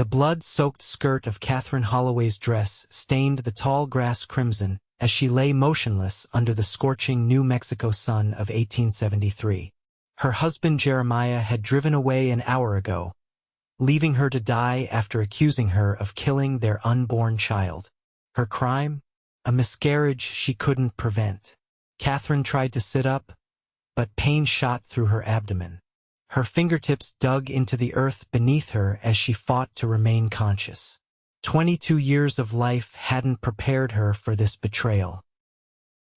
The blood-soaked skirt of Katherine Holloway's dress stained the tall grass crimson as she lay motionless under the scorching New Mexico sun of 1873. Her husband Jeremiah had driven away an hour ago, leaving her to die after accusing her of killing their unborn child. Her crime? A miscarriage she couldn't prevent. Katherine tried to sit up, but pain shot through her abdomen. Her fingertips dug into the earth beneath her as she fought to remain conscious. 22 years of life hadn't prepared her for this betrayal.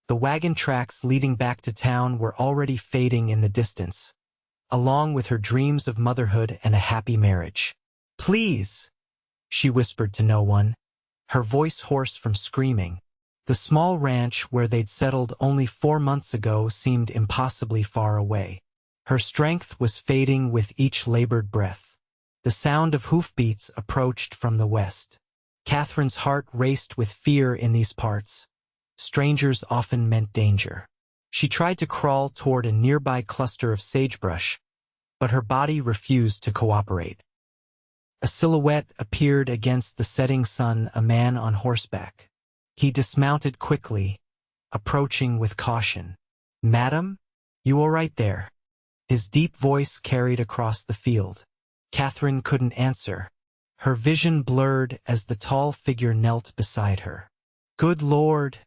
The wagon tracks leading back to town were already fading in the distance, along with her dreams of motherhood and a happy marriage. "Please," she whispered to no one, her voice hoarse from screaming. The small ranch where they'd settled only 4 months ago seemed impossibly far away. Her strength was fading with each labored breath. The sound of hoofbeats approached from the west. Katherine's heart raced with fear in these parts. Strangers often meant danger. She tried to crawl toward a nearby cluster of sagebrush, but her body refused to cooperate. A silhouette appeared against the setting sun, a man on horseback. He dismounted quickly, approaching with caution. "Madam, you all right there?" His deep voice carried across the field. Katherine couldn't answer. Her vision blurred as the tall figure knelt beside her. "Good Lord,"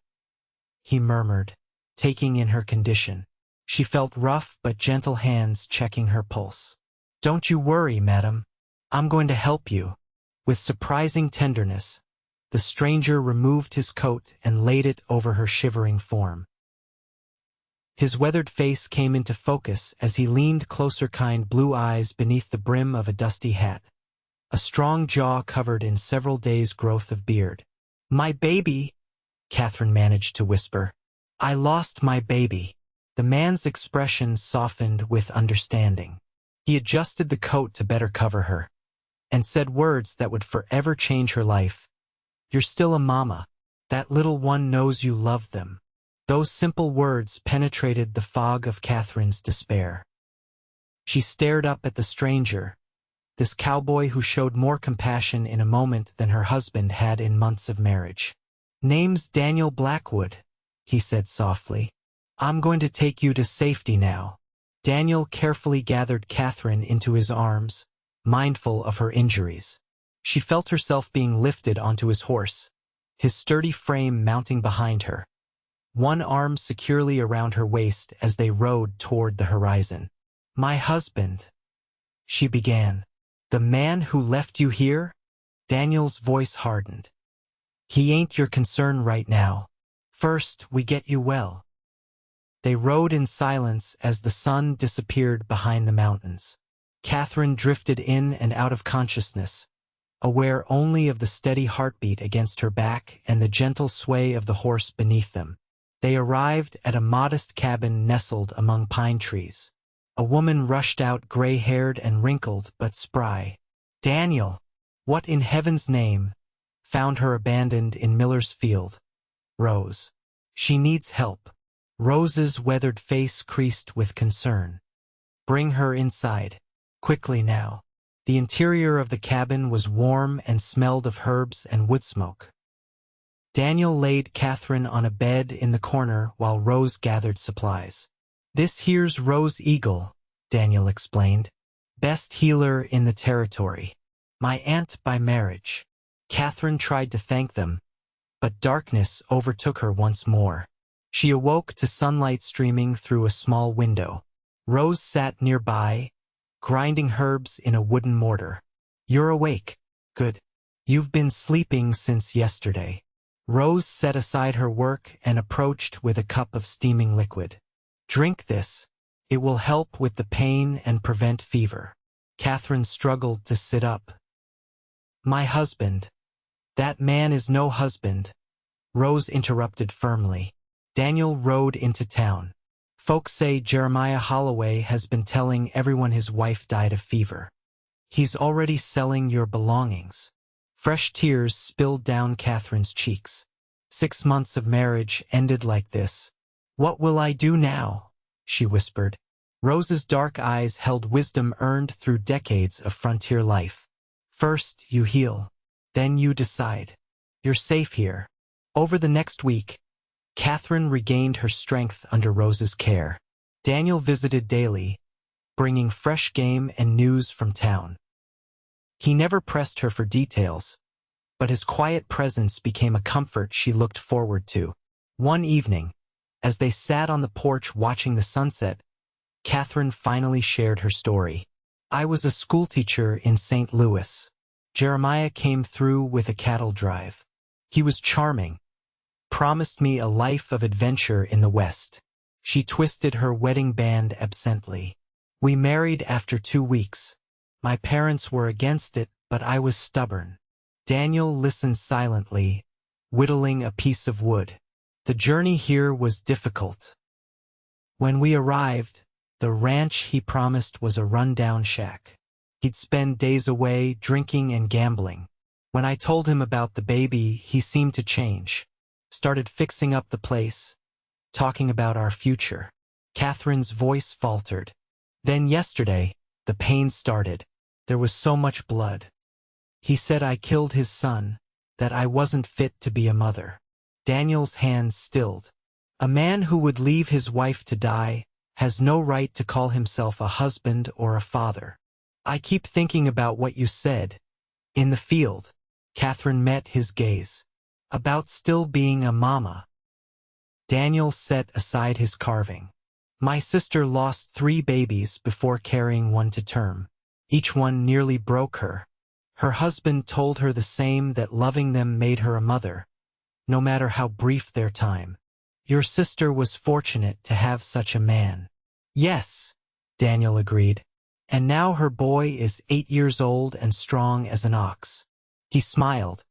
he murmured, taking in her condition. She felt rough but gentle hands checking her pulse. "Don't you worry, madam. I'm going to help you." With surprising tenderness, the stranger removed his coat and laid it over her shivering form. His weathered face came into focus as he leaned closer, kind blue eyes beneath the brim of a dusty hat, a strong jaw covered in several days' growth of beard. "My baby," Katherine managed to whisper. "I lost my baby." The man's expression softened with understanding. He adjusted the coat to better cover her, and said words that would forever change her life. "You're still a mama. That little one knows you love them." Those simple words penetrated the fog of Katherine's despair. She stared up at the stranger, this cowboy who showed more compassion in a moment than her husband had in months of marriage. "Name's Daniel Blackwood," he said softly. "I'm going to take you to safety now." Daniel carefully gathered Katherine into his arms, mindful of her injuries. She felt herself being lifted onto his horse, his sturdy frame mounting behind her, one arm securely around her waist as they rode toward the horizon. "My husband," she began. "The man who left you here?" Daniel's voice hardened. "He ain't your concern right now. First, we get you well." They rode in silence as the sun disappeared behind the mountains. Katherine drifted in and out of consciousness, aware only of the steady heartbeat against her back and the gentle sway of the horse beneath them. They arrived at a modest cabin nestled among pine trees. A woman rushed out, gray-haired and wrinkled but spry. "Daniel, what in heaven's name?" Found her abandoned in Miller's Field. "Rose. She needs help." Rose's weathered face creased with concern. "Bring her inside. Quickly now." The interior of the cabin was warm and smelled of herbs and wood smoke. Daniel laid Katherine on a bed in the corner while Rose gathered supplies. "This here's Rose Eagle," Daniel explained. "Best healer in the territory. My aunt by marriage." Katherine tried to thank them, but darkness overtook her once more. She awoke to sunlight streaming through a small window. Rose sat nearby, grinding herbs in a wooden mortar. "You're awake. Good. You've been sleeping since yesterday." Rose set aside her work and approached with a cup of steaming liquid. "Drink this. It will help with the pain and prevent fever." Katherine struggled to sit up. "My husband." "That man is no husband," Rose interrupted firmly. Daniel rode into town. "Folks say Jeremiah Holloway has been telling everyone his wife died of fever. He's already selling your belongings." Fresh tears spilled down Katherine's cheeks. 6 months of marriage ended like this. "What will I do now?" she whispered. Rose's dark eyes held wisdom earned through decades of frontier life. First, you heal. Then you decide. You're safe here. Over the next week, Katherine regained her strength under Rose's care. Daniel visited daily, bringing fresh game and news from town. He never pressed her for details, but his quiet presence became a comfort she looked forward to. One evening, as they sat on the porch watching the sunset, Katherine finally shared her story. I was a schoolteacher in St. Louis. Jeremiah came through with a cattle drive. He was charming, promised me a life of adventure in the West. She twisted her wedding band absently. We married after 2 weeks. My parents were against it, but I was stubborn. Daniel listened silently, whittling a piece of wood. The journey here was difficult. When we arrived, the ranch he promised was a rundown shack. He'd spend days away drinking and gambling. When I told him about the baby, he seemed to change. Started fixing up the place, talking about our future. Katherine's voice faltered. Then yesterday, the pain started. There was so much blood. He said I killed his son, that I wasn't fit to be a mother. Daniel's hands stilled. A man who would leave his wife to die has no right to call himself a husband or a father. I keep thinking about what you said. In the field, Katherine met his gaze. About still being a mama. Daniel set aside his carving. My sister lost 3 babies before carrying one to term. Each one nearly broke her. Her husband told her the same, that loving them made her a mother, no matter how brief their time. Your sister was fortunate to have such a man. Yes, Daniel agreed. And now her boy is 8 years old and strong as an ox. He smiled,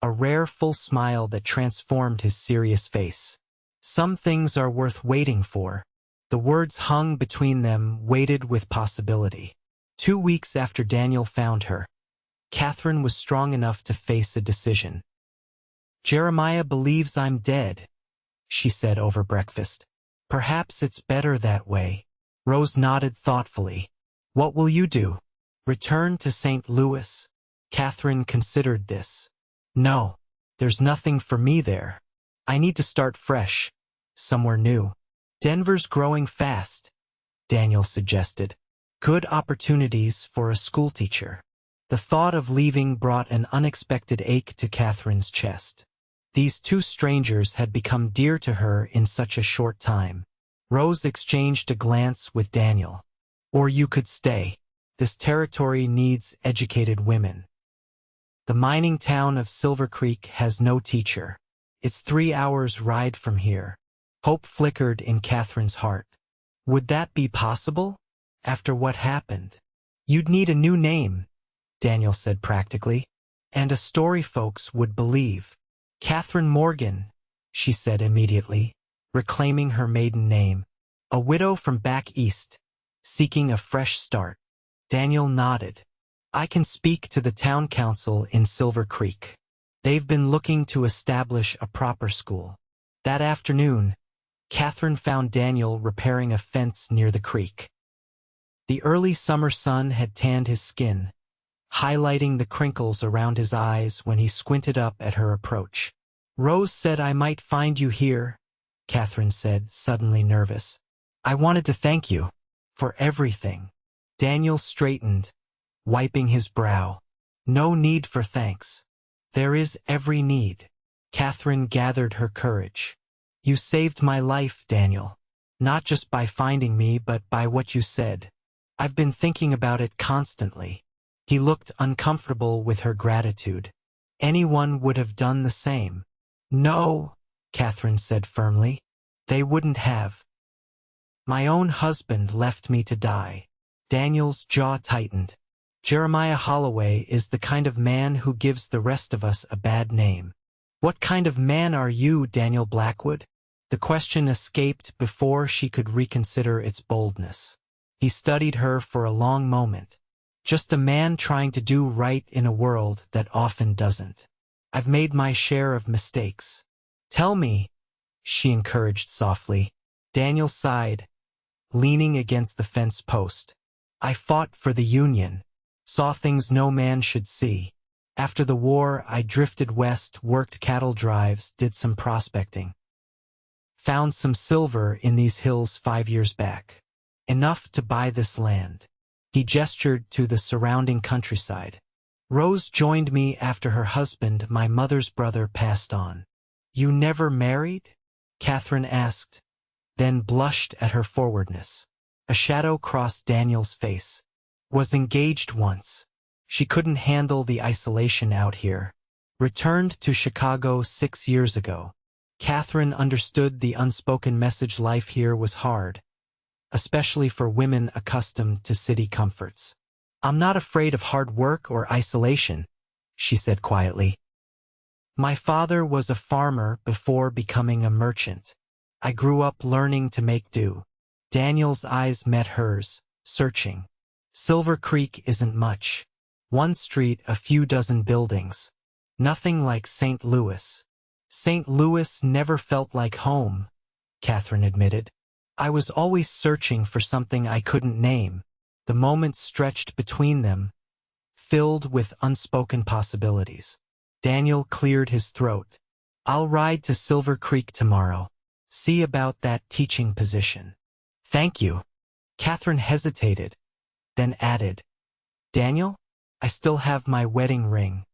a rare full smile that transformed his serious face. Some things are worth waiting for. The words hung between them, weighted with possibility. 2 weeks after Daniel found her, Katherine was strong enough to face a decision. Jeremiah believes I'm dead, she said over breakfast. Perhaps it's better that way. Rose nodded thoughtfully. What will you do? Return to St. Louis? Katherine considered this. No, there's nothing for me there. I need to start fresh, somewhere new. Denver's growing fast, Daniel suggested. Good opportunities for a schoolteacher. The thought of leaving brought an unexpected ache to Katherine's chest. These 2 strangers had become dear to her in such a short time. Rose exchanged a glance with Daniel. Or you could stay. This territory needs educated women. The mining town of Silver Creek has no teacher. It's 3 hours' ride from here. Hope flickered in Katherine's heart. Would that be possible? After what happened? You'd need a new name, Daniel said practically, and a story folks would believe. Katherine Morgan, she said immediately, reclaiming her maiden name. A widow from back east, seeking a fresh start. Daniel nodded. I can speak to the town council in Silver Creek. They've been looking to establish a proper school. That afternoon, Katherine found Daniel repairing a fence near the creek. The early summer sun had tanned his skin, highlighting the crinkles around his eyes when he squinted up at her approach. Rose said I might find you here, Katherine said, suddenly nervous. I wanted to thank you for everything. Daniel straightened, wiping his brow. No need for thanks. There is every need. Katherine gathered her courage. You saved my life, Daniel. Not just by finding me, but by what you said. I've been thinking about it constantly. He looked uncomfortable with her gratitude. Anyone would have done the same. No, Katherine said firmly. They wouldn't have. My own husband left me to die. Daniel's jaw tightened. Jeremiah Holloway is the kind of man who gives the rest of us a bad name. What kind of man are you, Daniel Blackwood? The question escaped before she could reconsider its boldness. He studied her for a long moment. Just a man trying to do right in a world that often doesn't. I've made my share of mistakes. Tell me, she encouraged softly. Daniel sighed, leaning against the fence post. I fought for the Union. Saw things no man should see. After the war, I drifted west, worked cattle drives, did some prospecting. Found some silver in these hills 5 years back. Enough to buy this land. He gestured to the surrounding countryside. Rose joined me after her husband, my mother's brother, passed on. You never married? Katherine asked, then blushed at her forwardness. A shadow crossed Daniel's face. Was engaged once. She couldn't handle the isolation out here. Returned to Chicago 6 years ago. Katherine understood the unspoken message: life here was hard, especially for women accustomed to city comforts. I'm not afraid of hard work or isolation, she said quietly. My father was a farmer before becoming a merchant. I grew up learning to make do. Daniel's eyes met hers, searching. Silver Creek isn't much. One street, a few dozen buildings. Nothing like St. Louis. St. Louis never felt like home, Katherine admitted. I was always searching for something I couldn't name. The moments stretched between them, filled with unspoken possibilities. Daniel cleared his throat. I'll ride to Silver Creek tomorrow. See about that teaching position. Thank you. Katherine hesitated, then added, Daniel, I still have my wedding ring.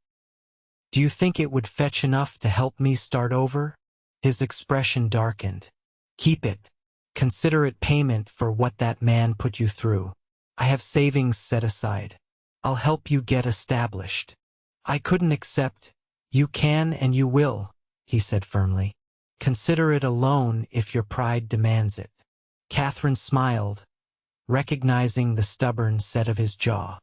Do you think it would fetch enough to help me start over? His expression darkened. Keep it. Consider it payment for what that man put you through. I have savings set aside. I'll help you get established. I couldn't accept. You can and you will, he said firmly. Consider it a loan if your pride demands it. Katherine smiled, recognizing the stubborn set of his jaw.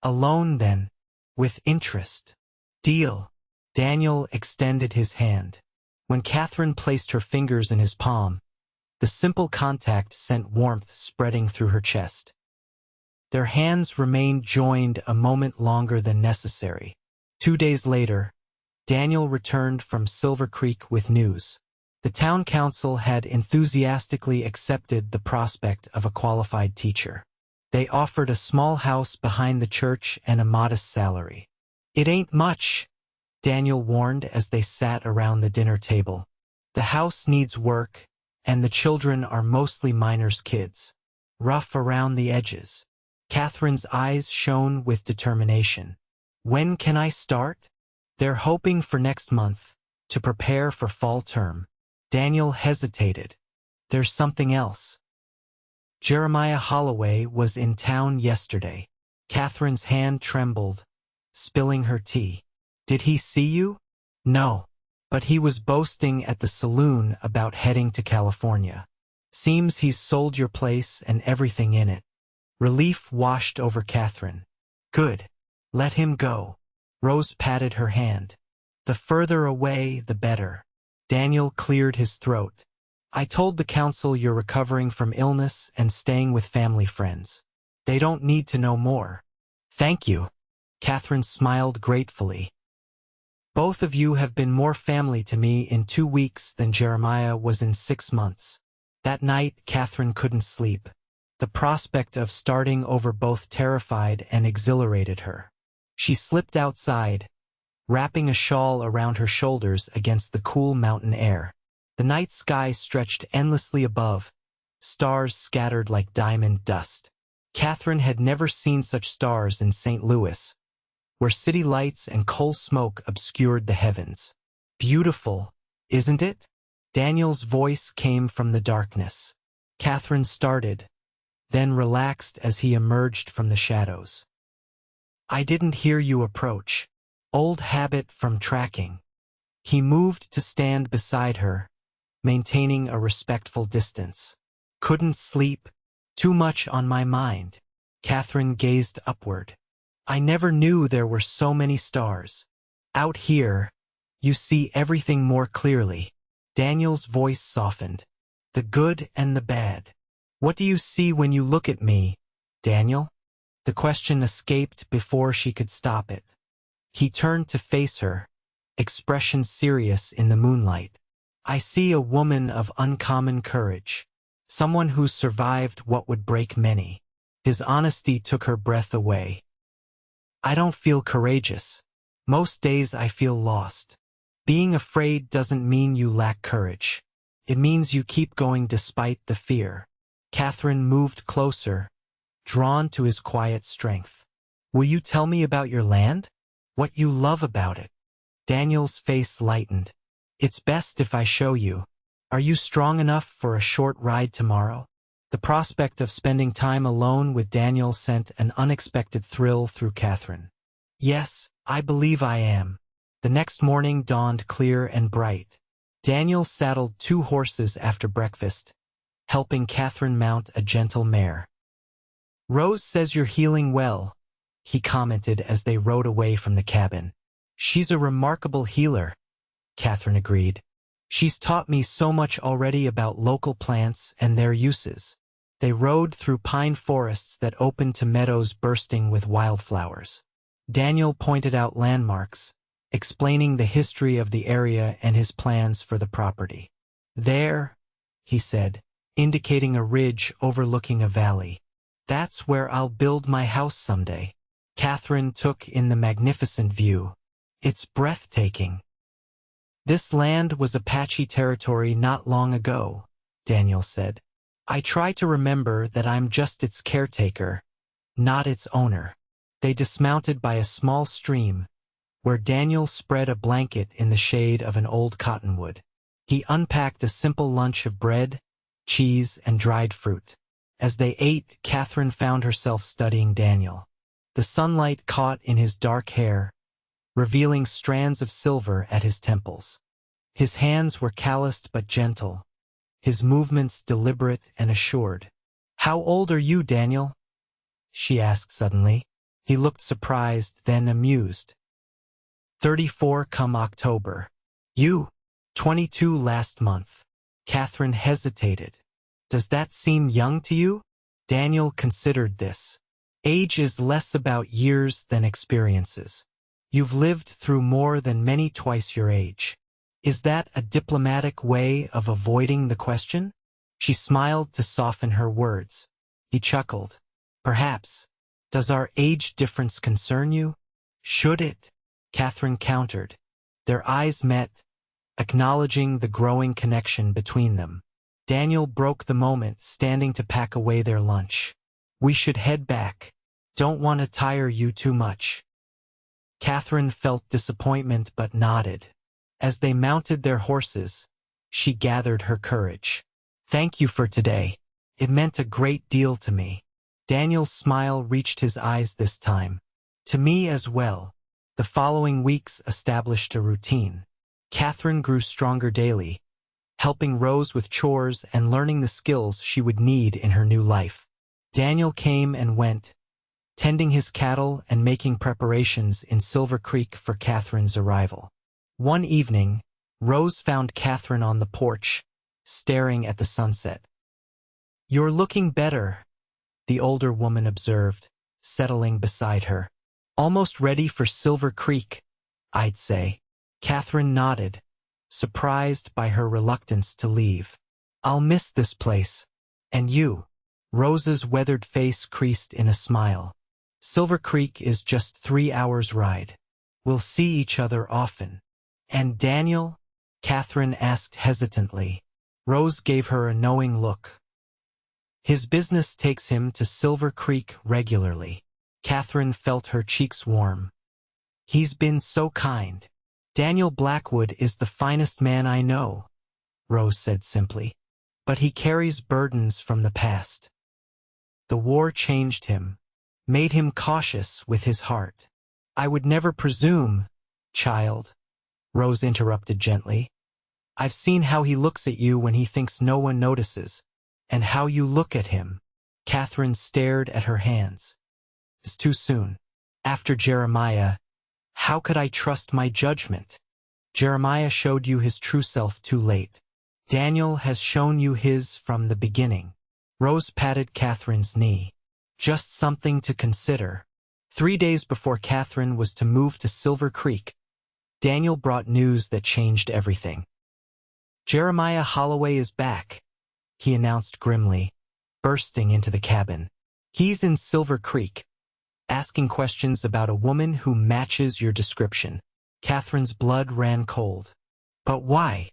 A loan then, with interest. Deal. Daniel extended his hand. When Katherine placed her fingers in his palm, the simple contact sent warmth spreading through her chest. Their hands remained joined a moment longer than necessary. 2 days later, Daniel returned from Silver Creek with news. The town council had enthusiastically accepted the prospect of a qualified teacher. They offered a small house behind the church and a modest salary. It ain't much, Daniel warned as they sat around the dinner table. The house needs work, and the children are mostly minors' kids. Rough around the edges. Katherine's eyes shone with determination. When can I start? They're hoping for next month, to prepare for fall term. Daniel hesitated. There's something else. Jeremiah Holloway was in town yesterday. Katherine's hand trembled, spilling her tea. Did he see you? No. But he was boasting at the saloon about heading to California. Seems he's sold your place and everything in it. Relief washed over Katherine. Good. Let him go. Rose patted her hand. The further away, the better. Daniel cleared his throat. I told the council you're recovering from illness and staying with family friends. They don't need to know more. Thank you. Katherine smiled gratefully. Both of you have been more family to me in 2 weeks than Jeremiah was in 6 months. That night, Katherine couldn't sleep. The prospect of starting over both terrified and exhilarated her. She slipped outside, wrapping a shawl around her shoulders against the cool mountain air. The night sky stretched endlessly above, stars scattered like diamond dust. Katherine had never seen such stars in St. Louis, where city lights and coal smoke obscured the heavens. Beautiful, isn't it? Daniel's voice came from the darkness. Katherine started, then relaxed as he emerged from the shadows. I didn't hear you approach. Old habit from tracking. He moved to stand beside her, maintaining a respectful distance. Couldn't sleep. Too much on my mind. Katherine gazed upward. I never knew there were so many stars. Out here, you see everything more clearly. Daniel's voice softened. The good and the bad. What do you see when you look at me, Daniel? The question escaped before she could stop it. He turned to face her, expression serious in the moonlight. I see a woman of uncommon courage. Someone who survived what would break many. His honesty took her breath away. I don't feel courageous. Most days I feel lost. Being afraid doesn't mean you lack courage. It means you keep going despite the fear. Katherine moved closer, drawn to his quiet strength. Will you tell me about your land? What you love about it? Daniel's face lightened. It's best if I show you. Are you strong enough for a short ride tomorrow? The prospect of spending time alone with Daniel sent an unexpected thrill through Katherine. Yes, I believe I am. The next morning dawned clear and bright. Daniel saddled 2 horses after breakfast, helping Katherine mount a gentle mare. Rose says you're healing well, he commented as they rode away from the cabin. She's a remarkable healer, Katherine agreed. She's taught me so much already about local plants and their uses. They rode through pine forests that opened to meadows bursting with wildflowers. Daniel pointed out landmarks, explaining the history of the area and his plans for the property. There, he said, indicating a ridge overlooking a valley. That's where I'll build my house someday. Katherine took in the magnificent view. It's breathtaking. This land was Apache territory not long ago, Daniel said. I try to remember that I'm just its caretaker, not its owner. They dismounted by a small stream, where Daniel spread a blanket in the shade of an old cottonwood. He unpacked a simple lunch of bread, cheese, and dried fruit. As they ate, Katherine found herself studying Daniel. The sunlight caught in his dark hair, revealing strands of silver at his temples. His hands were calloused but gentle, his movements deliberate and assured. How old are you, Daniel? She asked suddenly. He looked surprised, then amused. 34 come October. You? 22 last month. Katherine hesitated. Does that seem young to you? Daniel considered this. Age is less about years than experiences. You've lived through more than many twice your age. Is that a diplomatic way of avoiding the question? She smiled to soften her words. He chuckled. Perhaps. Does our age difference concern you? Should it? Katherine countered. Their eyes met, acknowledging the growing connection between them. Daniel broke the moment, standing to pack away their lunch. We should head back. Don't want to tire you too much. Katherine felt disappointment but nodded. As they mounted their horses, she gathered her courage. Thank you for today. It meant a great deal to me. Daniel's smile reached his eyes this time. To me as well. The following weeks established a routine. Katherine grew stronger daily, helping Rose with chores and learning the skills she would need in her new life. Daniel came and went, tending his cattle and making preparations in Silver Creek for Katherine's arrival. One evening, Rose found Katherine on the porch, staring at the sunset. You're looking better, the older woman observed, settling beside her. Almost ready for Silver Creek, I'd say. Katherine nodded, surprised by her reluctance to leave. I'll miss this place. And you? Rose's weathered face creased in a smile. Silver Creek is just 3 hours' ride. We'll see each other often. And Daniel? Katherine asked hesitantly. Rose gave her a knowing look. His business takes him to Silver Creek regularly. Katherine felt her cheeks warm. He's been so kind. Daniel Blackwood is the finest man I know, Rose said simply. But he carries burdens from the past. The war changed him, made him cautious with his heart. I would never presume, child, Rose interrupted gently. I've seen how he looks at you when he thinks no one notices, and how you look at him. Katherine stared at her hands. It's too soon. After Jeremiah, how could I trust my judgment? Jeremiah showed you his true self too late. Daniel has shown you his from the beginning. Rose patted Katherine's knee. Just something to consider. 3 days before Katherine was to move to Silver Creek, Daniel brought news that changed everything. Jeremiah Holloway is back, he announced grimly, bursting into the cabin. He's in Silver Creek. asking questions about a woman who matches your description. Catherine's blood ran cold. But why?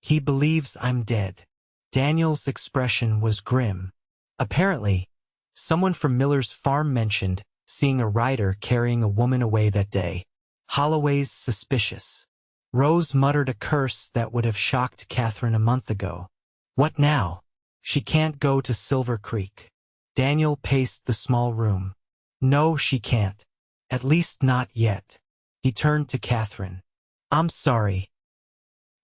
He believes I'm dead. Daniel's expression was grim. Apparently, someone from Miller's farm mentioned seeing a rider carrying a woman away that day. Holloway's suspicious. Rose muttered a curse that would have shocked Katherine a month ago. What now? She can't go to Silver Creek. Daniel paced the small room. No, she can't. At least not yet. He turned to Katherine. I'm sorry.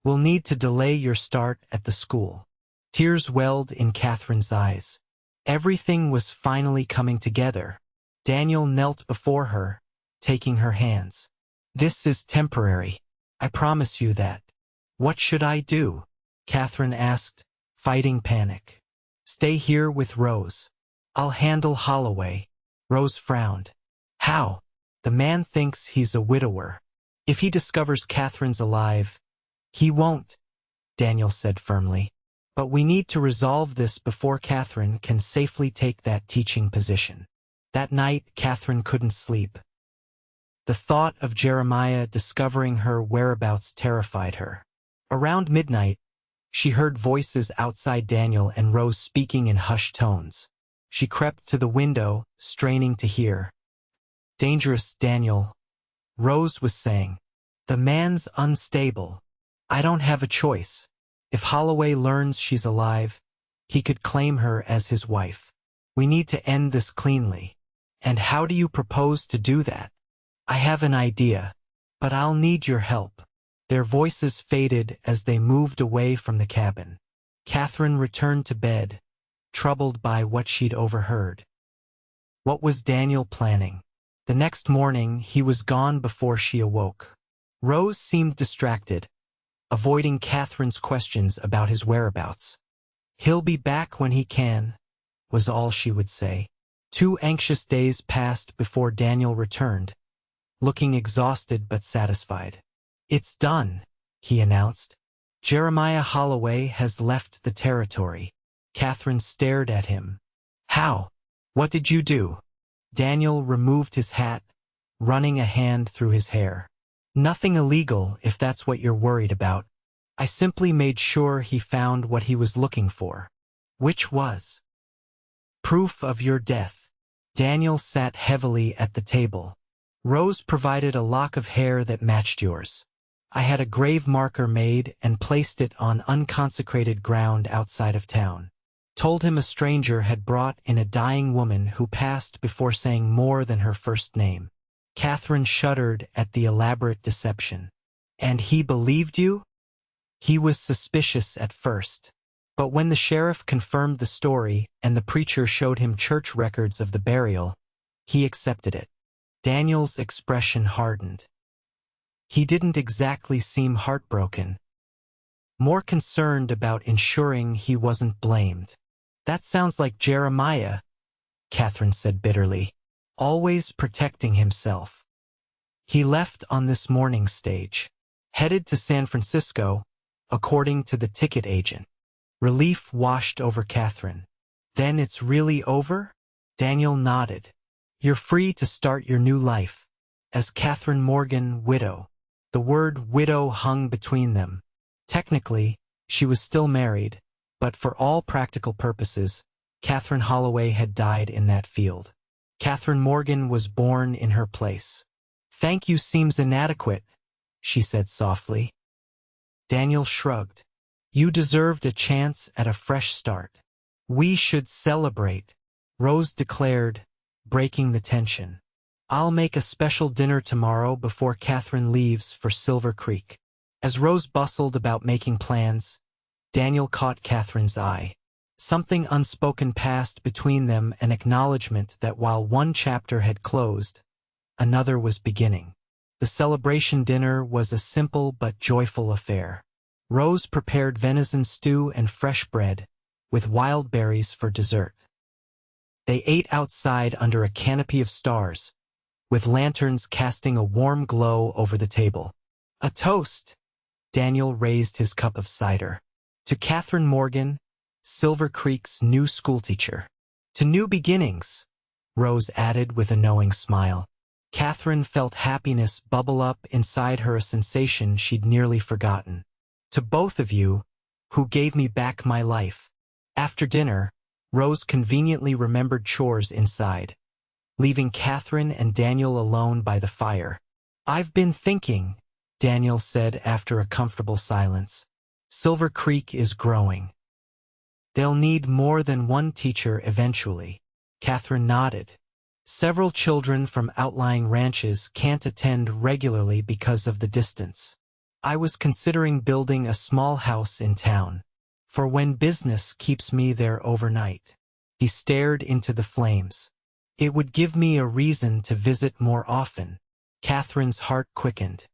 We'll need to delay your start at the school. Tears welled in Katherine's eyes. Everything was finally coming together. Daniel knelt before her, taking her hands. This is temporary. I promise you that. What should I do? Katherine asked, fighting panic. Stay here with Rose. I'll handle Holloway. Rose frowned. How? The man thinks he's a widower. If he discovers Katherine's alive, he won't, Daniel said firmly. But we need to resolve this before Katherine can safely take that teaching position. That night, Katherine couldn't sleep. The thought of Jeremiah discovering her whereabouts terrified her. Around midnight, she heard voices outside Daniel and Rose speaking in hushed tones. She crept to the window, straining to hear. Dangerous, Daniel, Rose was saying. The man's unstable. I don't have a choice. If Holloway learns she's alive, he could claim her as his wife. We need to end this cleanly. And how do you propose to do that? I have an idea, but I'll need your help. Their voices faded as they moved away from the cabin. Katherine returned to bed, troubled by what she'd overheard. What was Daniel planning? The next morning, he was gone before she awoke. Rose seemed distracted, avoiding Katherine's questions about his whereabouts. He'll be back when he can, was all she would say. 2 anxious days passed before Daniel returned, looking exhausted but satisfied. It's done, he announced. Jeremiah Holloway has left the territory. Katherine stared at him. How? What did you do? Daniel removed his hat, running a hand through his hair. Nothing illegal, if that's what you're worried about. I simply made sure he found what he was looking for. Which was? Proof of your death. Daniel sat heavily at the table. Rose provided a lock of hair that matched yours. I had a grave marker made and placed it on unconsecrated ground outside of town. Told him a stranger had brought in a dying woman who passed before saying more than her first name. Katherine shuddered at the elaborate deception. And he believed you? He was suspicious at first. But when the sheriff confirmed the story and the preacher showed him church records of the burial, he accepted it. Daniel's expression hardened. He didn't exactly seem heartbroken. More concerned about ensuring he wasn't blamed. That sounds like Jeremiah, Katherine said bitterly, always protecting himself. He left on this morning's stage, headed to San Francisco, according to the ticket agent. Relief washed over Katherine. Then it's really over? Daniel nodded. You're free to start your new life. As Katherine Morgan, widow. The word widow hung between them. Technically, she was still married, but for all practical purposes, Katherine Holloway had died in that field. Katherine Morgan was born in her place. Thank you seems inadequate, she said softly. Daniel shrugged. You deserved a chance at a fresh start. We should celebrate, Rose declared, breaking the tension. I'll make a special dinner tomorrow before Katherine leaves for Silver Creek. As Rose bustled about making plans, Daniel caught Katherine's eye. Something unspoken passed between them, an acknowledgement that while one chapter had closed, another was beginning. The celebration dinner was a simple but joyful affair. Rose prepared venison stew and fresh bread, with wild berries for dessert. They ate outside under a canopy of stars, with lanterns casting a warm glow over the table. A toast! Daniel raised his cup of cider. To Katherine Morgan, Silver Creek's new schoolteacher. To new beginnings. Rose added with a knowing smile. Katherine felt happiness bubble up inside her, a sensation she'd nearly forgotten. To both of you, who gave me back my life. After dinner, Rose conveniently remembered chores inside, leaving Katherine and Daniel alone by the fire. I've been thinking, Daniel said after a comfortable silence. Silver Creek is growing. They'll need more than one teacher eventually. Katherine nodded. Several children from outlying ranches can't attend regularly because of the distance. I was considering building a small house in town, for when business keeps me there overnight. He stared into the flames. It would give me a reason to visit more often. Katherine's heart quickened.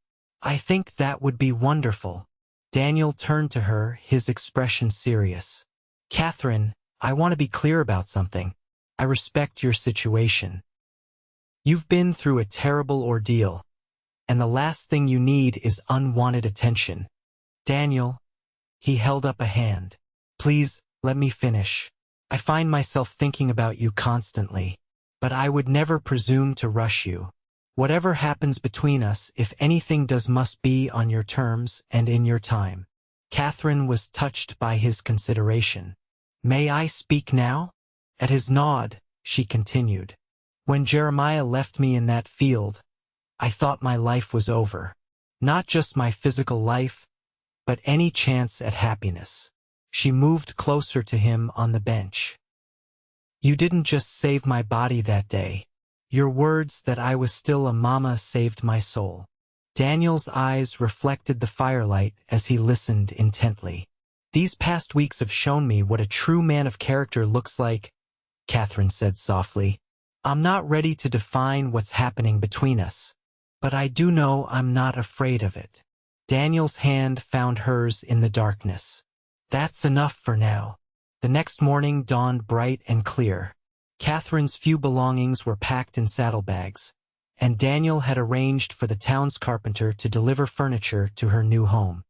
I think that would be wonderful. Daniel turned to her, his expression serious. Katherine, I want to be clear about something. I respect your situation. You've been through a terrible ordeal, and the last thing you need is unwanted attention. Daniel, he held up a hand. Please, let me finish. I find myself thinking about you constantly, but I would never presume to rush you. Whatever happens between us, if anything does, must be on your terms and in your time. Katherine was touched by his consideration. May I speak now? At his nod, she continued. When Jeremiah left me in that field, I thought my life was over. Not just my physical life, but any chance at happiness. She moved closer to him on the bench. You didn't just save my body that day. Your words that I was still a mama saved my soul. Daniel's eyes reflected the firelight as he listened intently. These past weeks have shown me what a true man of character looks like, Katherine said softly. I'm not ready to define what's happening between us, but I do know I'm not afraid of it. Daniel's hand found hers in the darkness. That's enough for now. The next morning dawned bright and clear. Katherine's few belongings were packed in saddlebags, and Daniel had arranged for the town's carpenter to deliver furniture to her new home.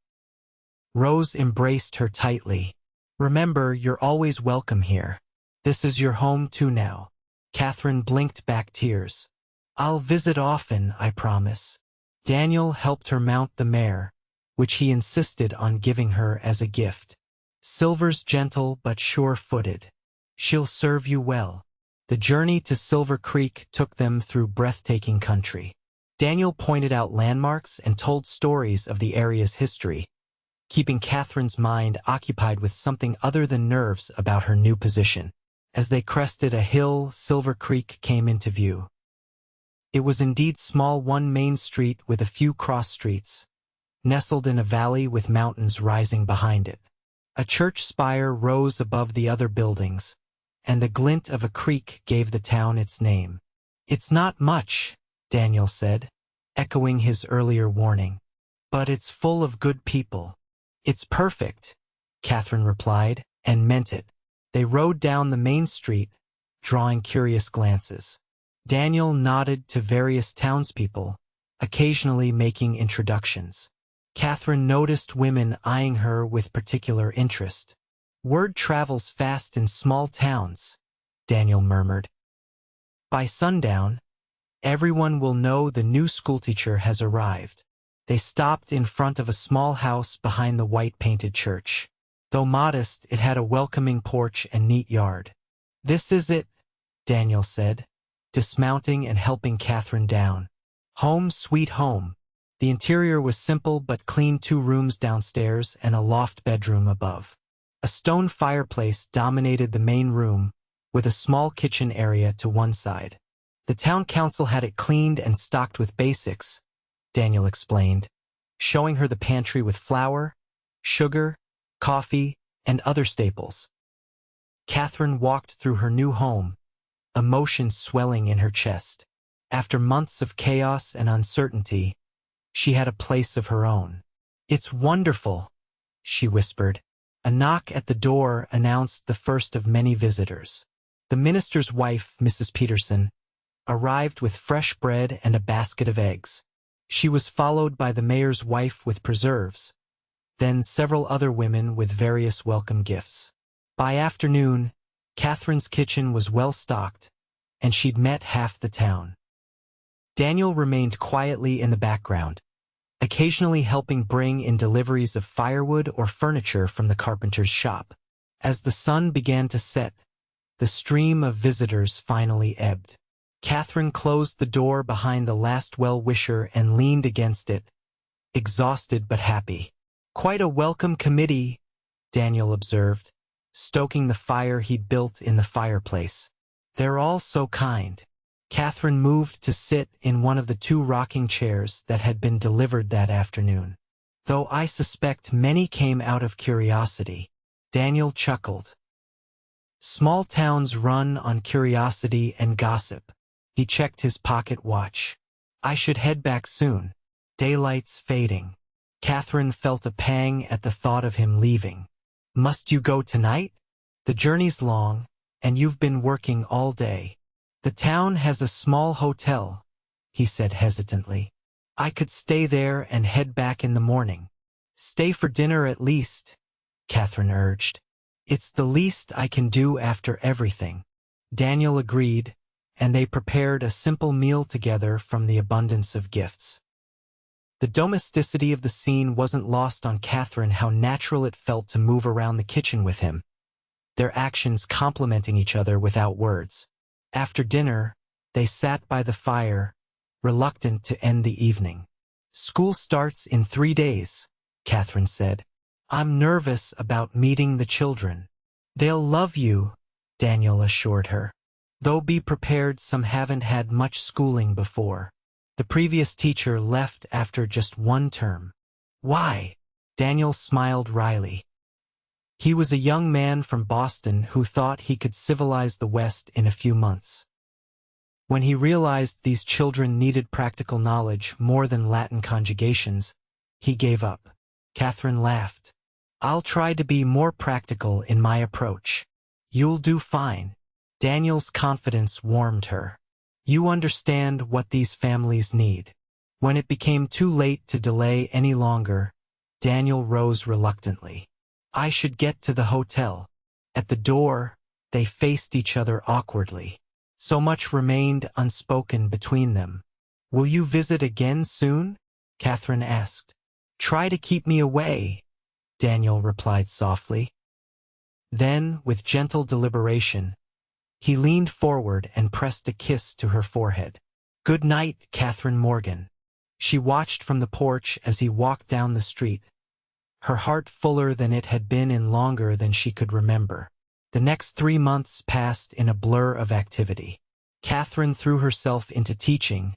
Rose embraced her tightly. Remember, you're always welcome here. This is your home too now. Katherine blinked back tears. I'll visit often, I promise. Daniel helped her mount the mare, which he insisted on giving her as a gift. Silver's gentle but sure-footed. She'll serve you well. The journey to Silver Creek took them through breathtaking country. Daniel pointed out landmarks and told stories of the area's history, keeping Katherine's mind occupied with something other than nerves about her new position. As they crested a hill, Silver Creek came into view. It was indeed small, one main street with a few cross streets, nestled in a valley with mountains rising behind it. A church spire rose above the other buildings, and the glint of a creek gave the town its name. It's not much, Daniel said, echoing his earlier warning. But it's full of good people. It's perfect, Katherine replied, and meant it. They rode down the main street, drawing curious glances. Daniel nodded to various townspeople, occasionally making introductions. Katherine noticed women eyeing her with particular interest. Word travels fast in small towns, Daniel murmured. By sundown, everyone will know the new schoolteacher has arrived. They stopped in front of a small house behind the white-painted church. Though modest, it had a welcoming porch and neat yard. This is it, Daniel said, dismounting and helping Katherine down. Home sweet home. The interior was simple but clean, 2 rooms downstairs and a loft bedroom above. A stone fireplace dominated the main room, with a small kitchen area to one side. The town council had it cleaned and stocked with basics, Daniel explained, showing her the pantry with flour, sugar, coffee, and other staples. Katherine walked through her new home, emotion swelling in her chest. After months of chaos and uncertainty, she had a place of her own. It's wonderful, she whispered. A knock at the door announced the first of many visitors. The minister's wife, Mrs. Peterson, arrived with fresh bread and a basket of eggs. She was followed by the mayor's wife with preserves, then several other women with various welcome gifts. By afternoon, Katherine's kitchen was well stocked, and she'd met half the town. Daniel remained quietly in the background, occasionally helping bring in deliveries of firewood or furniture from the carpenter's shop. As the sun began to set, the stream of visitors finally ebbed. Katherine closed the door behind the last well-wisher and leaned against it, exhausted but happy. "Quite a welcome committee," Daniel observed, stoking the fire he'd built in the fireplace. "They're all so kind." Katherine moved to sit in one of the 2 rocking chairs that had been delivered that afternoon. "Though I suspect many came out of curiosity." Daniel chuckled. "Small towns run on curiosity and gossip." He checked his pocket watch. "I should head back soon. Daylight's fading." Katherine felt a pang at the thought of him leaving. "Must you go tonight? The journey's long, and you've been working all day." "The town has a small hotel," he said hesitantly. "I could stay there and head back in the morning." "Stay for dinner at least," Katherine urged. "It's the least I can do after everything." Daniel agreed, and they prepared a simple meal together from the abundance of gifts. The domesticity of the scene wasn't lost on Katherine how natural it felt to move around the kitchen with him, their actions complementing each other without words. After dinner, they sat by the fire, reluctant to end the evening. "School starts in 3 days," Katherine said. "I'm nervous about meeting the children." "They'll love you," Daniel assured her. "Though be prepared, some haven't had much schooling before. The previous teacher left after just 1 term." "Why?" Daniel smiled wryly. He was a young man from Boston who thought he could civilize the West in a few months. When he realized these children needed practical knowledge more than Latin conjugations, he gave up. Katherine laughed. "I'll try to be more practical in my approach." "You'll do fine." Daniel's confidence warmed her. "You understand what these families need." When it became too late to delay any longer, Daniel rose reluctantly. "I should get to the hotel." At the door, they faced each other awkwardly. So much remained unspoken between them. "Will you visit again soon?" Katherine asked. "Try to keep me away," Daniel replied softly. Then, with gentle deliberation, he leaned forward and pressed a kiss to her forehead. "Good night, Katherine Morgan." She watched from the porch as he walked down the street, her heart fuller than it had been in longer than she could remember. The next 3 months passed in a blur of activity. Katherine threw herself into teaching,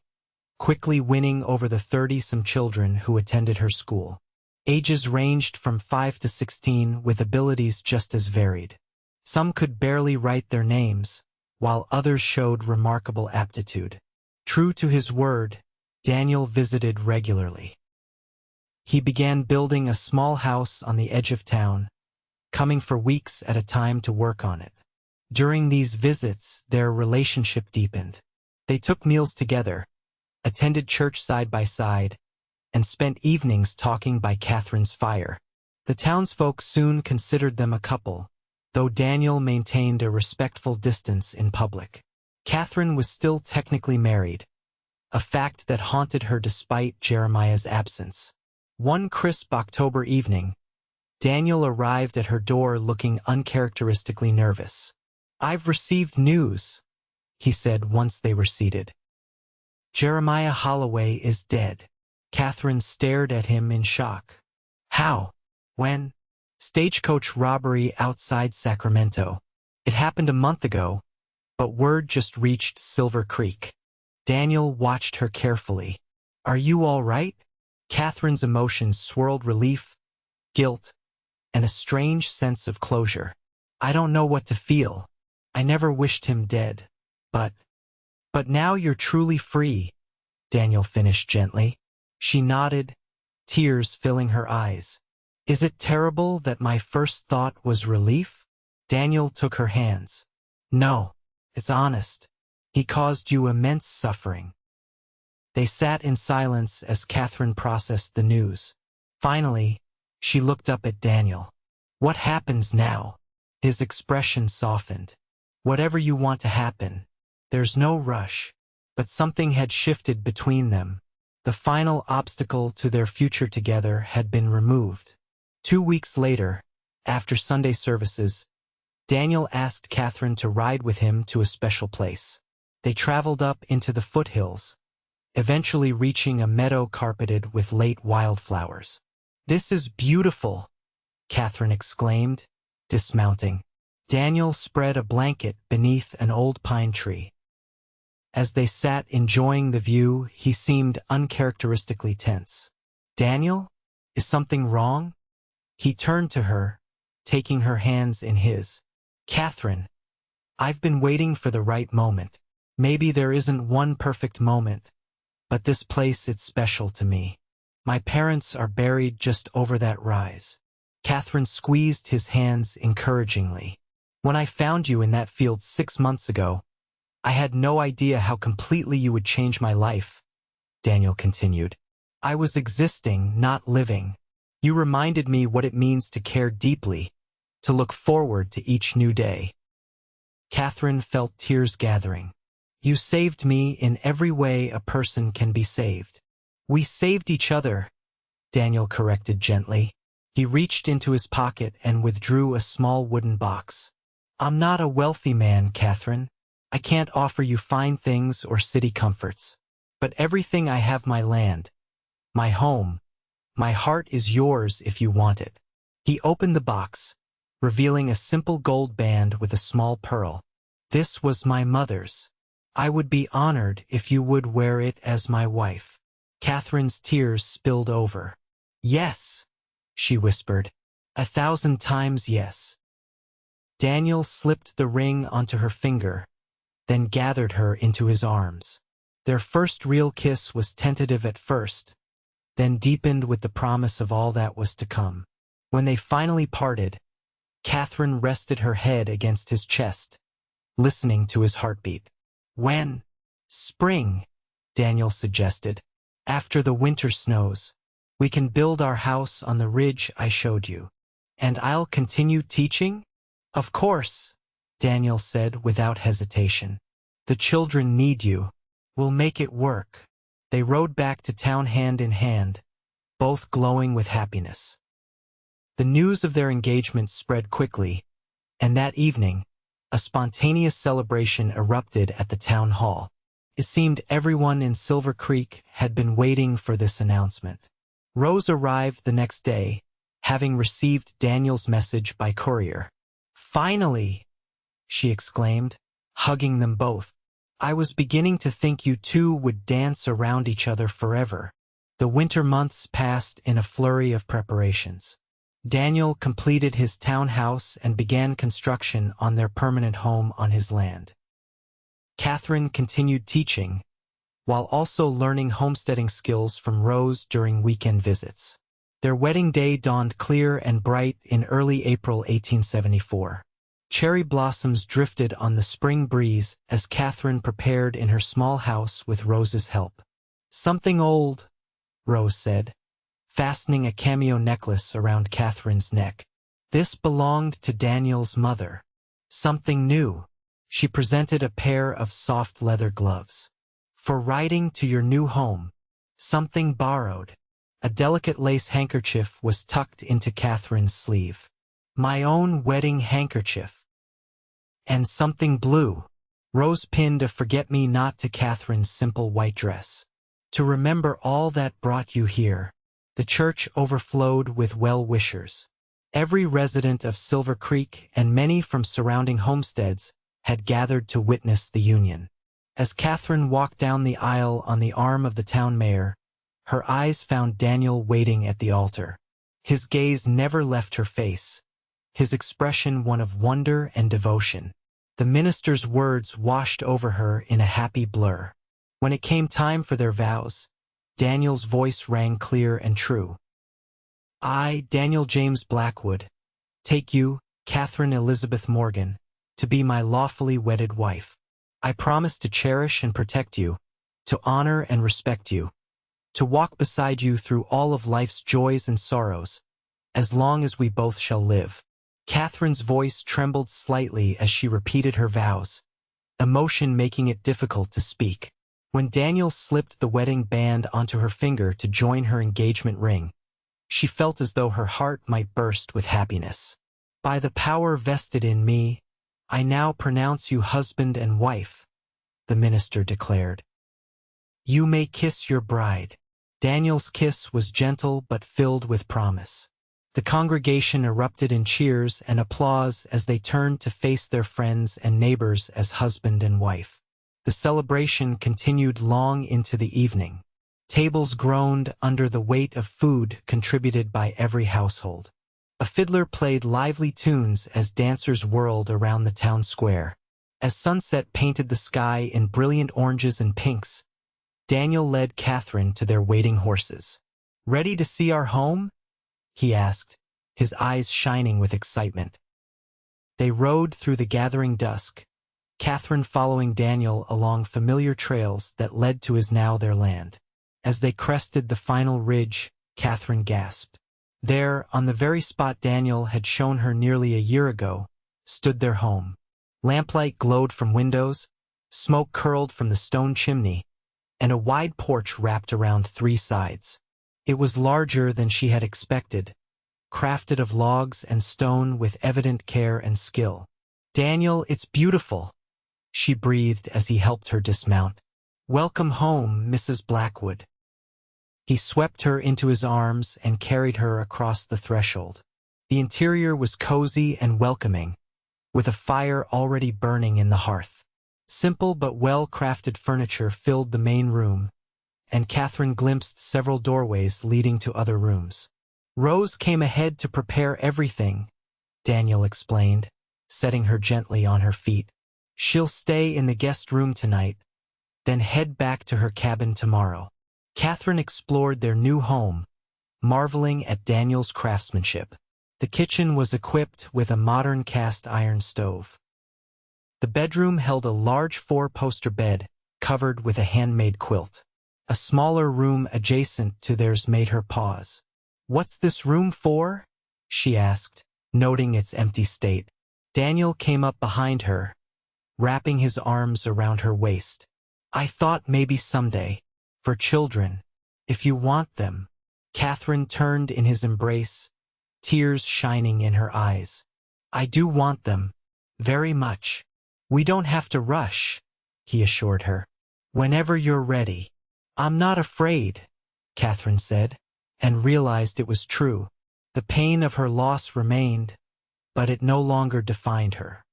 quickly winning over the 30-some children who attended her school. Ages ranged from 5 to 16 with abilities just as varied. Some could barely write their names, while others showed remarkable aptitude. True to his word, Daniel visited regularly. He began building a small house on the edge of town, coming for weeks at a time to work on it. During these visits, their relationship deepened. They took meals together, attended church side by side, and spent evenings talking by Katherine's fire. The townsfolk soon considered them a couple, though Daniel maintained a respectful distance in public. Katherine was still technically married, a fact that haunted her despite Jeremiah's absence. One crisp October evening, Daniel arrived at her door looking uncharacteristically nervous. "I've received news," he said once they were seated. "Jeremiah Holloway is dead." Katherine stared at him in shock. "How? When?" "Stagecoach robbery outside Sacramento. It happened a month ago, but word just reached Silver Creek." Daniel watched her carefully. "Are you all right?" Katherine's emotions swirled relief, guilt, and a strange sense of closure. "I don't know what to feel. I never wished him dead. But now you're truly free," Daniel finished gently. She nodded, tears filling her eyes. "Is it terrible that my first thought was relief?" Daniel took her hands. "No, it's honest. He caused you immense suffering." They sat in silence as Katherine processed the news. Finally, she looked up at Daniel. "What happens now?" His expression softened. "Whatever you want to happen." There's no rush. But something had shifted between them. The final obstacle to their future together had been removed. 2 weeks later, after Sunday services, Daniel asked Katherine to ride with him to a special place. They traveled up into the foothills, eventually reaching a meadow carpeted with late wildflowers. "This is beautiful," Katherine exclaimed, dismounting. Daniel spread a blanket beneath an old pine tree. As they sat enjoying the view, he seemed uncharacteristically tense. "Daniel, is something wrong?" He turned to her, taking her hands in his. "Katherine, I've been waiting for the right moment. Maybe there isn't one perfect moment, but this place is special to me. My parents are buried just over that rise." Katherine squeezed his hands encouragingly. "When I found you in that field 6 months ago, I had no idea how completely you would change my life," Daniel continued. "I was existing, not living. You reminded me what it means to care deeply, to look forward to each new day." Katherine felt tears gathering. "You saved me in every way a person can be saved." "We saved each other," Daniel corrected gently. He reached into his pocket and withdrew a small wooden box. "I'm not a wealthy man, Katherine. I can't offer you fine things or city comforts. But everything I have, my land, my home, my heart is yours if you want it." He opened the box, revealing a simple gold band with a small pearl. "This was my mother's. I would be honored if you would wear it as my wife." Katherine's tears spilled over. "Yes," she whispered. "1,000 times yes." Daniel slipped the ring onto her finger, then gathered her into his arms. Their first real kiss was tentative at first, then deepened with the promise of all that was to come. When they finally parted, Katherine rested her head against his chest, listening to his heartbeat. "When?" "Spring," Daniel suggested. "After the winter snows. We can build our house on the ridge I showed you." "And I'll continue teaching?" "Of course," Daniel said without hesitation. "The children need you. We'll make it work." They rode back to town hand in hand, both glowing with happiness. The news of their engagement spread quickly, and that evening, a spontaneous celebration erupted at the town hall. It seemed everyone in Silver Creek had been waiting for this announcement. Rose arrived the next day, having received Daniel's message by courier. "Finally!" she exclaimed, hugging them both. "I was beginning to think you two would dance around each other forever." The winter months passed in a flurry of preparations. Daniel completed his townhouse and began construction on their permanent home on his land. Katherine continued teaching, while also learning homesteading skills from Rose during weekend visits. Their wedding day dawned clear and bright in early April 1874. Cherry blossoms drifted on the spring breeze as Katherine prepared in her small house with Rose's help. "Something old," Rose said, fastening a cameo necklace around Katherine's neck. "This belonged to Daniel's mother." "Something new." She presented a pair of soft leather gloves. "For riding to your new home." "Something borrowed." A delicate lace handkerchief was tucked into Katherine's sleeve. "My own wedding handkerchief." "And something blue." Rose pinned a forget-me-not to Katherine's simple white dress. "To remember all that brought you here." The church overflowed with well-wishers. Every resident of Silver Creek and many from surrounding homesteads had gathered to witness the union. As Katherine walked down the aisle on the arm of the town mayor, her eyes found Daniel waiting at the altar. His gaze never left her face, his expression one of wonder and devotion. The minister's words washed over her in a happy blur. When it came time for their vows, Daniel's voice rang clear and true. "I, Daniel James Blackwood, take you, Katherine Elizabeth Morgan, to be my lawfully wedded wife. I promise to cherish and protect you, to honor and respect you, to walk beside you through all of life's joys and sorrows, as long as we both shall live." Katherine's voice trembled slightly as she repeated her vows, emotion making it difficult to speak. When Daniel slipped the wedding band onto her finger to join her engagement ring, she felt as though her heart might burst with happiness. "By the power vested in me, I now pronounce you husband and wife," the minister declared. "You may kiss your bride." Daniel's kiss was gentle but filled with promise. The congregation erupted in cheers and applause as they turned to face their friends and neighbors as husband and wife. The celebration continued long into the evening. Tables groaned under the weight of food contributed by every household. A fiddler played lively tunes as dancers whirled around the town square. As sunset painted the sky in brilliant oranges and pinks, Daniel led Katherine to their waiting horses. "Ready to see our home?" he asked, his eyes shining with excitement. They rode through the gathering dusk, Katherine following Daniel along familiar trails that led to his now their land. As they crested the final ridge, Katherine gasped. There, on the very spot Daniel had shown her nearly a year ago, stood their home. Lamplight glowed from windows, smoke curled from the stone chimney, and a wide porch wrapped around 3 sides. It was larger than she had expected, crafted of logs and stone with evident care and skill. "Daniel, it's beautiful," she breathed as he helped her dismount. "Welcome home, Mrs. Blackwood." He swept her into his arms and carried her across the threshold. The interior was cozy and welcoming, with a fire already burning in the hearth. Simple but well-crafted furniture filled the main room, and Katherine glimpsed several doorways leading to other rooms. "Rose came ahead to prepare everything," Daniel explained, setting her gently on her feet. "She'll stay in the guest room tonight, then head back to her cabin tomorrow." Katherine explored their new home, marveling at Daniel's craftsmanship. The kitchen was equipped with a modern cast-iron stove. The bedroom held a large 4-poster bed covered with a handmade quilt. A smaller room adjacent to theirs made her pause. "What's this room for?" she asked, noting its empty state. Daniel came up behind her, wrapping his arms around her waist. "I thought maybe someday. For children, if you want them." Katherine turned in his embrace, tears shining in her eyes. "I do want them, very much." "We don't have to rush," he assured her. "Whenever you're ready." "I'm not afraid," Katherine said, and realized it was true. The pain of her loss remained, but it no longer defined her.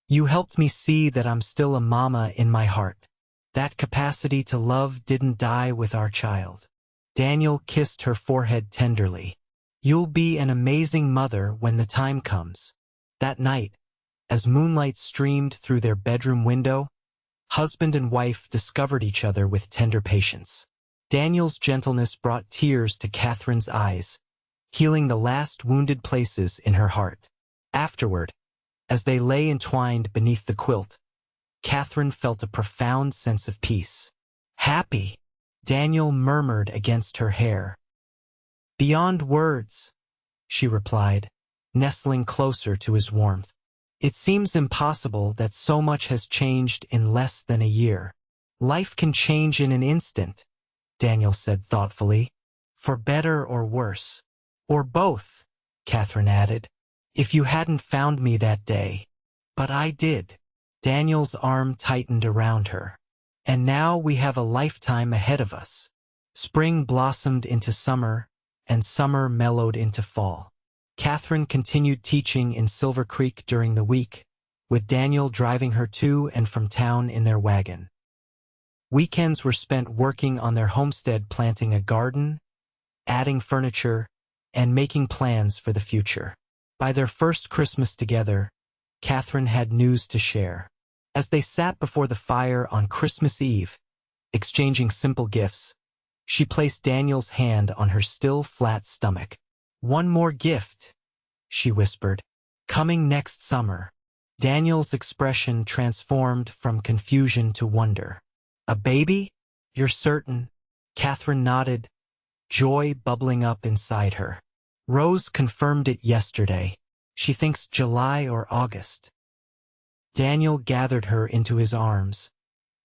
"You helped me see that I'm still a mama in my heart. That capacity to love didn't die with our child." Daniel kissed her forehead tenderly. "You'll be an amazing mother when the time comes." That night, as moonlight streamed through their bedroom window, husband and wife discovered each other with tender patience. Daniel's gentleness brought tears to Katherine's eyes, healing the last wounded places in her heart. Afterward, as they lay entwined beneath the quilt, Katherine felt a profound sense of peace. "Happy," Daniel murmured against her hair. "Beyond words," she replied, nestling closer to his warmth. "It seems impossible that so much has changed in less than a year." "Life can change in an instant," Daniel said thoughtfully. "For better or worse. Or both," Katherine added, "if you hadn't found me that day. But I did." Daniel's arm tightened around her. "And now we have a lifetime ahead of us." Spring blossomed into summer, and summer mellowed into fall. Katherine continued teaching in Silver Creek during the week, with Daniel driving her to and from town in their wagon. Weekends were spent working on their homestead, planting a garden, adding furniture, and making plans for the future. By their first Christmas together, Katherine had news to share. As they sat before the fire on Christmas Eve, exchanging simple gifts, she placed Daniel's hand on her still flat stomach. "One more gift," she whispered, "coming next summer." Daniel's expression transformed from confusion to wonder. "A baby? You're certain?" Katherine nodded, joy bubbling up inside her. "Rose confirmed it yesterday. She thinks July or August." Daniel gathered her into his arms,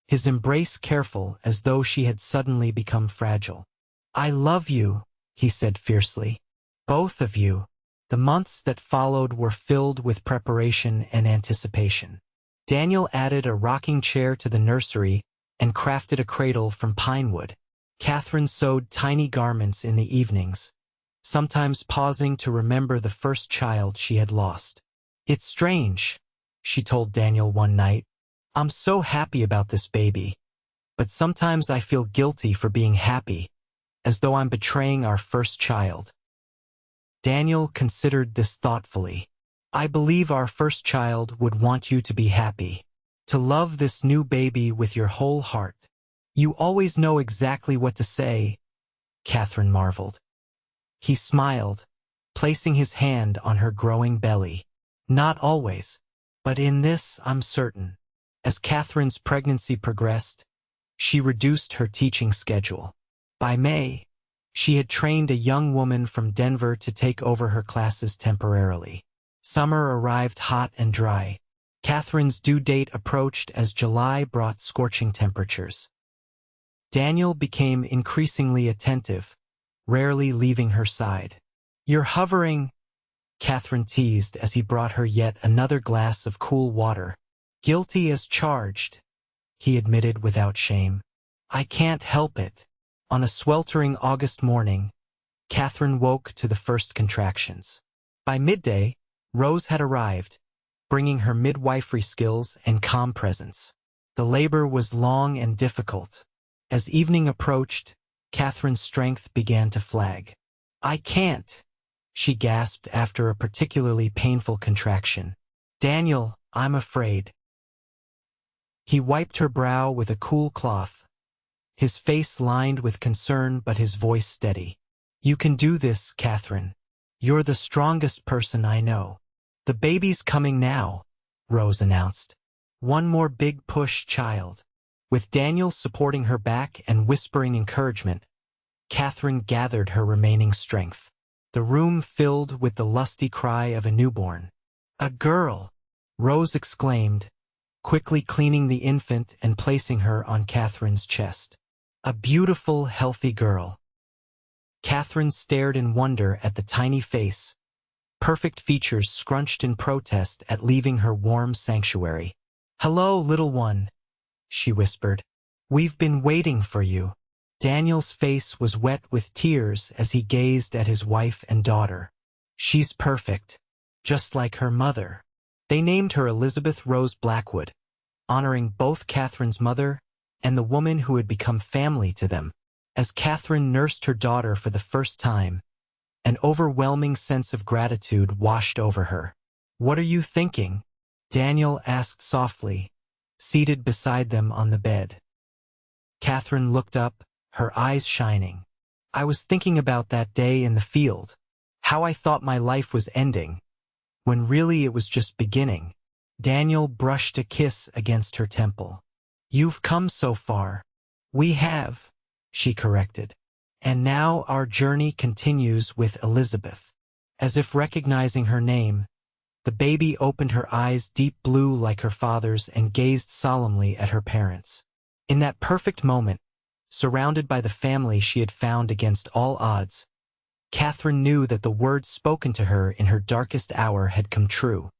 his embrace careful as though she had suddenly become fragile. "I love you," he said fiercely. "Both of you." The months that followed were filled with preparation and anticipation. Daniel added a rocking chair to the nursery and crafted a cradle from pine wood. Katherine sewed tiny garments in the evenings, sometimes pausing to remember the first child she had lost. "It's strange," she told Daniel one night. "I'm so happy about this baby, but sometimes I feel guilty for being happy, as though I'm betraying our first child." Daniel considered this thoughtfully. "I believe our first child would want you to be happy, to love this new baby with your whole heart." "You always know exactly what to say," Katherine marveled. He smiled, placing his hand on her growing belly. "Not always, but in this I'm certain." As Katherine's pregnancy progressed, she reduced her teaching schedule. By May, she had trained a young woman from Denver to take over her classes temporarily. Summer arrived hot and dry. Katherine's due date approached as July brought scorching temperatures. Daniel became increasingly attentive, rarely leaving her side. "You're hovering," Katherine teased as he brought her yet another glass of cool water. "Guilty as charged," he admitted without shame. "I can't help it." On a sweltering August morning, Katherine woke to the first contractions. By midday, Rose had arrived, bringing her midwifery skills and calm presence. The labor was long and difficult. As evening approached, Katherine's strength began to flag. "I can't," she gasped after a particularly painful contraction. "Daniel, I'm afraid." He wiped her brow with a cool cloth, his face lined with concern but his voice steady. "You can do this, Katherine. You're the strongest person I know." "The baby's coming now," Rose announced. "One more big push, child." With Daniel supporting her back and whispering encouragement, Katherine gathered her remaining strength. The room filled with the lusty cry of a newborn. "A girl!" Rose exclaimed, quickly cleaning the infant and placing her on Katherine's chest. "A beautiful, healthy girl." Katherine stared in wonder at the tiny face, perfect features scrunched in protest at leaving her warm sanctuary. "Hello, little one," she whispered. "We've been waiting for you." Daniel's face was wet with tears as he gazed at his wife and daughter. "She's perfect, just like her mother." They named her Elizabeth Rose Blackwood, honoring both Katherine's mother and the woman who had become family to them. As Katherine nursed her daughter for the first time, an overwhelming sense of gratitude washed over her. "What are you thinking?" Daniel asked softly, seated beside them on the bed. Katherine looked up, her eyes shining. "I was thinking about that day in the field, how I thought my life was ending, when really it was just beginning." Daniel brushed a kiss against her temple. "You've come so far." "We have," she corrected. "And now our journey continues with Elizabeth." As if recognizing her name, the baby opened her eyes deep blue like her father's and gazed solemnly at her parents. In that perfect moment, surrounded by the family she had found against all odds, Katherine knew that the words spoken to her in her darkest hour had come true.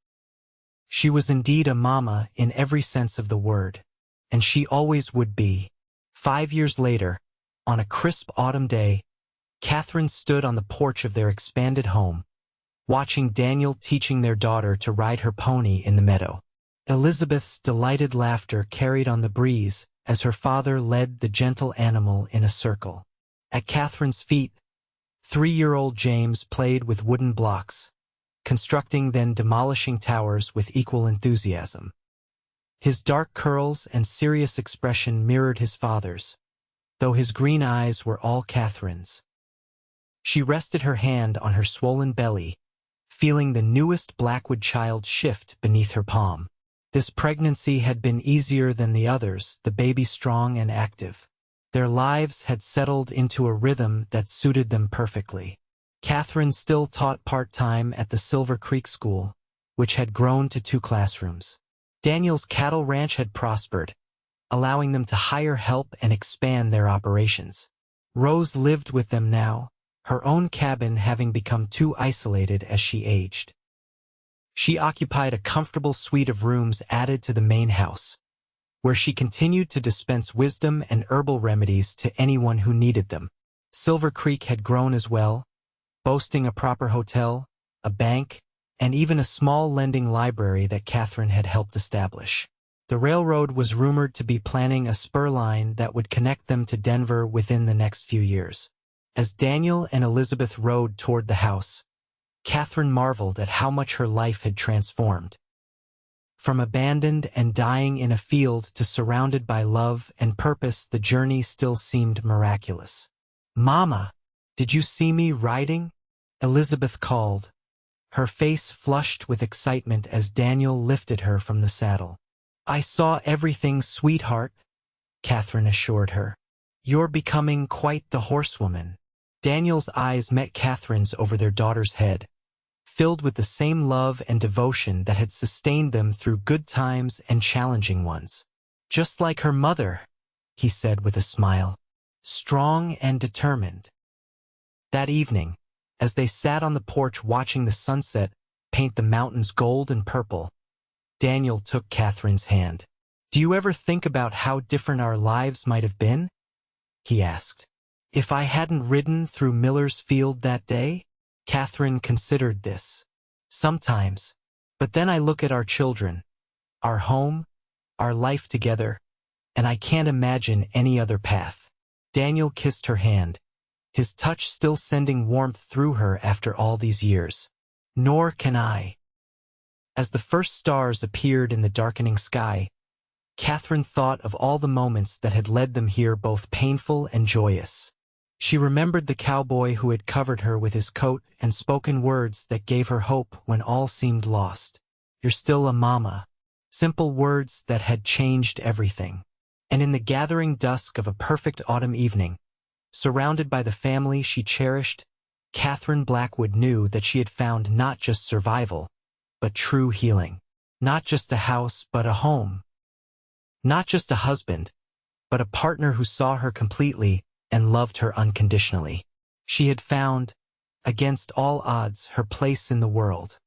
She was indeed a mama in every sense of the word, and she always would be. 5 years later, on a crisp autumn day, Katherine stood on the porch of their expanded home, watching Daniel teaching their daughter to ride her pony in the meadow. Elizabeth's delighted laughter carried on the breeze as her father led the gentle animal in a circle. At Katherine's feet, 3-year-old James played with wooden blocks, constructing then demolishing towers with equal enthusiasm. His dark curls and serious expression mirrored his father's, though his green eyes were all Katherine's. She rested her hand on her swollen belly, feeling the newest Blackwood child shift beneath her palm. This pregnancy had been easier than the others, the baby strong and active. Their lives had settled into a rhythm that suited them perfectly. Katherine still taught part-time at the Silver Creek School, which had grown to 2 classrooms. Daniel's cattle ranch had prospered, allowing them to hire help and expand their operations. Rose lived with them now, her own cabin having become too isolated as she aged. She occupied a comfortable suite of rooms added to the main house, where she continued to dispense wisdom and herbal remedies to anyone who needed them. Silver Creek had grown as well, boasting a proper hotel, a bank, and even a small lending library that Katherine had helped establish. The railroad was rumored to be planning a spur line that would connect them to Denver within the next few years. As Daniel and Elizabeth rode toward the house, Katherine marveled at how much her life had transformed. From abandoned and dying in a field to surrounded by love and purpose, the journey still seemed miraculous. "Mama, did you see me riding?" Elizabeth called, her face flushed with excitement as Daniel lifted her from the saddle. "I saw everything, sweetheart," Katherine assured her. "You're becoming quite the horsewoman." Daniel's eyes met Katherine's over their daughter's head, filled with the same love and devotion that had sustained them through good times and challenging ones. "Just like her mother," he said with a smile, "strong and determined." That evening, as they sat on the porch watching the sunset paint the mountains gold and purple, Daniel took Katherine's hand. "Do you ever think about how different our lives might have been?" he asked. "If I hadn't ridden through Miller's Field that day?" Katherine considered this. "Sometimes. But then I look at our children, our home, our life together, and I can't imagine any other path." Daniel kissed her hand, his touch still sending warmth through her after all these years. "Nor can I." As the first stars appeared in the darkening sky, Katherine thought of all the moments that had led them here, both painful and joyous. She remembered the cowboy who had covered her with his coat and spoken words that gave her hope when all seemed lost. "You're still a mama." Simple words that had changed everything. And in the gathering dusk of a perfect autumn evening, surrounded by the family she cherished, Katherine Blackwood knew that she had found not just survival, but true healing. Not just a house, but a home. Not just a husband, but a partner who saw her completely and loved her unconditionally. She had found, against all odds, her place in the world.